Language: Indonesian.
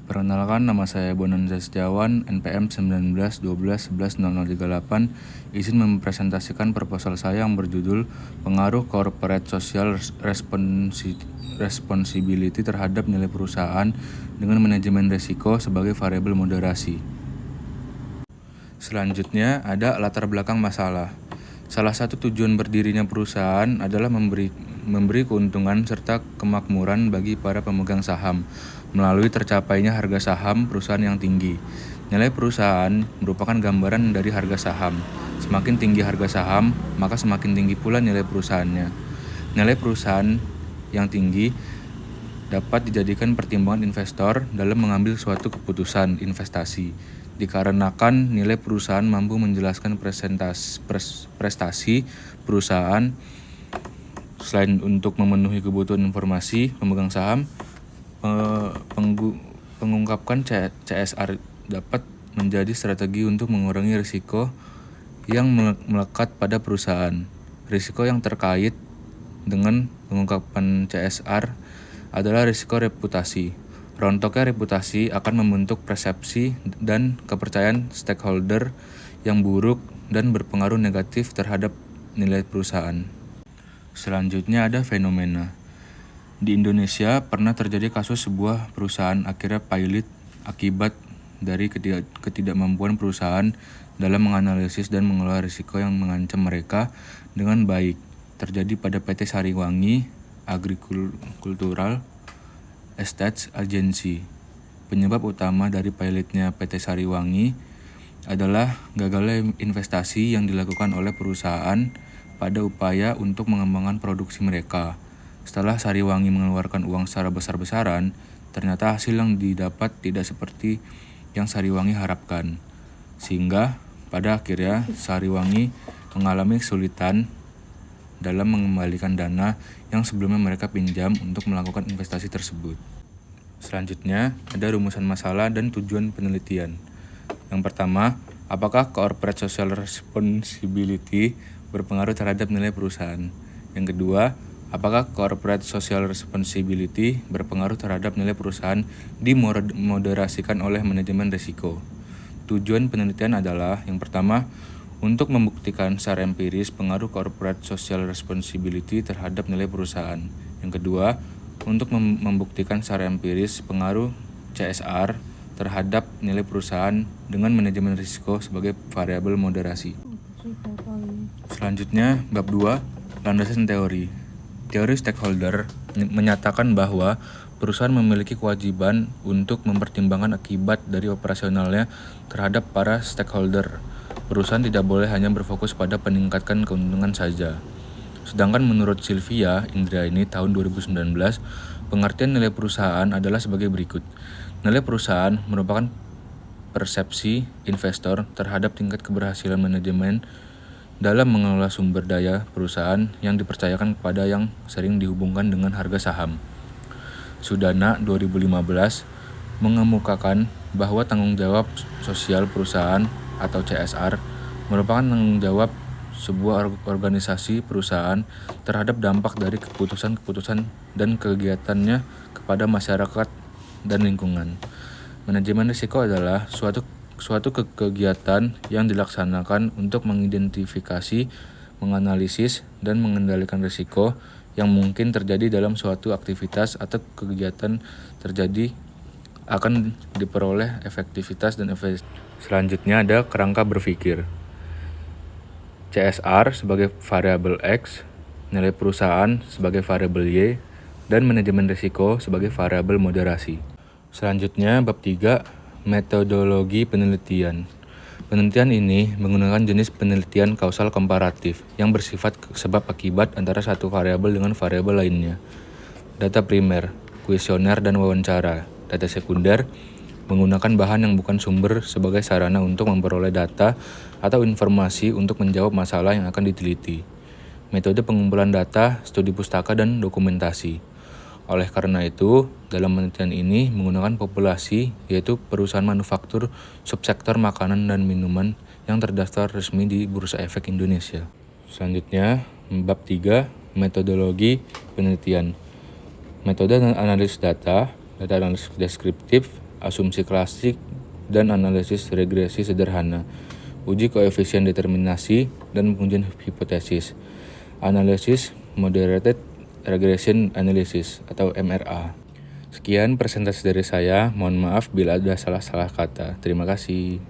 Perkenalkan, nama saya Bonanza Setiawan, NPM 1912110038. Izin mempresentasikan proposal saya yang berjudul Pengaruh Corporate Social Responsibility terhadap nilai perusahaan dengan manajemen risiko sebagai variabel moderasi. Selanjutnya ada latar belakang masalah. Salah satu tujuan berdirinya perusahaan adalah memberi keuntungan serta kemakmuran bagi para pemegang saham melalui tercapainya harga saham perusahaan yang tinggi. Nilai perusahaan merupakan gambaran dari harga saham. Semakin tinggi harga saham, maka semakin tinggi pula nilai perusahaannya. Nilai perusahaan yang tinggi dapat dijadikan pertimbangan investor dalam mengambil suatu keputusan investasi, dikarenakan nilai perusahaan mampu menjelaskan prestasi perusahaan. Selain untuk memenuhi kebutuhan informasi, pemegang saham pengungkapkan CSR dapat menjadi strategi untuk mengurangi risiko yang melekat pada perusahaan. Risiko yang terkait dengan pengungkapan CSR adalah risiko reputasi. Rontoknya reputasi akan membentuk persepsi dan kepercayaan stakeholder yang buruk dan berpengaruh negatif terhadap nilai perusahaan. Selanjutnya ada fenomena. Di Indonesia pernah terjadi kasus sebuah perusahaan akhirnya pilot akibat dari ketidakmampuan perusahaan dalam menganalisis dan mengelola risiko yang mengancam mereka dengan baik. Terjadi pada PT Sariwangi Agricultural Estates Agency. Penyebab utama dari pilotnya PT Sariwangi adalah gagalnya investasi yang dilakukan oleh perusahaan pada upaya untuk mengembangkan produksi mereka. Setelah Sariwangi mengeluarkan uang secara besar-besaran, ternyata hasil yang didapat tidak seperti yang Sariwangi harapkan. Sehingga pada akhirnya Sariwangi mengalami kesulitan dalam mengembalikan dana yang sebelumnya mereka pinjam untuk melakukan investasi tersebut. Selanjutnya, ada rumusan masalah dan tujuan penelitian. Yang pertama, apakah corporate social responsibility berpengaruh terhadap nilai perusahaan? Yang kedua, apakah corporate social responsibility berpengaruh terhadap nilai perusahaan dimoderasikan oleh manajemen risiko? Tujuan penelitian adalah, yang pertama, untuk membuktikan secara empiris pengaruh corporate social responsibility terhadap nilai perusahaan. Yang kedua, untuk membuktikan secara empiris pengaruh CSR terhadap nilai perusahaan dengan manajemen risiko sebagai variabel moderasi. Selanjutnya, bab 2, landasan teori. Teori stakeholder menyatakan bahwa perusahaan memiliki kewajiban untuk mempertimbangkan akibat dari operasionalnya terhadap para stakeholder. Perusahaan tidak boleh hanya berfokus pada meningkatkan keuntungan saja. Sedangkan menurut Sylvia Indrayani tahun 2019, pengertian nilai perusahaan adalah sebagai berikut. Nilai perusahaan merupakan persepsi investor terhadap tingkat keberhasilan manajemen dalam mengelola sumber daya perusahaan yang dipercayakan kepada yang sering dihubungkan dengan harga saham. Sudana 2015 mengemukakan bahwa tanggung jawab sosial perusahaan atau CSR merupakan tanggung jawab sebuah organisasi perusahaan terhadap dampak dari keputusan-keputusan dan kegiatannya kepada masyarakat dan lingkungan. Manajemen risiko adalah suatu kegiatan yang dilaksanakan untuk mengidentifikasi, menganalisis, dan mengendalikan risiko yang mungkin terjadi dalam suatu aktivitas atau kegiatan terjadi akan diperoleh efektivitas dan efisiensi. Selanjutnya ada kerangka berpikir. CSR sebagai variabel X, nilai perusahaan sebagai variabel Y, dan manajemen risiko sebagai variabel moderasi. Selanjutnya bab 3, metodologi penelitian. Penelitian ini menggunakan jenis penelitian kausal komparatif yang bersifat sebab akibat antara satu variabel dengan variabel lainnya. Data primer, kuesioner dan wawancara. Data sekunder menggunakan bahan yang bukan sumber sebagai sarana untuk memperoleh data atau informasi untuk menjawab masalah yang akan diteliti. Metode pengumpulan data, studi pustaka, dan dokumentasi. Oleh karena itu, dalam penelitian ini menggunakan populasi, yaitu perusahaan manufaktur subsektor makanan dan minuman yang terdaftar resmi di Bursa Efek Indonesia. Selanjutnya, bab 3, metodologi penelitian. Metode analisis data analisis deskriptif, asumsi klasik, dan analisis regresi sederhana, uji koefisien determinasi, dan pengujian hipotesis. Analisis Moderated Regression Analysis atau MRA. Sekian presentasi dari saya, mohon maaf bila ada salah-salah kata. Terima kasih.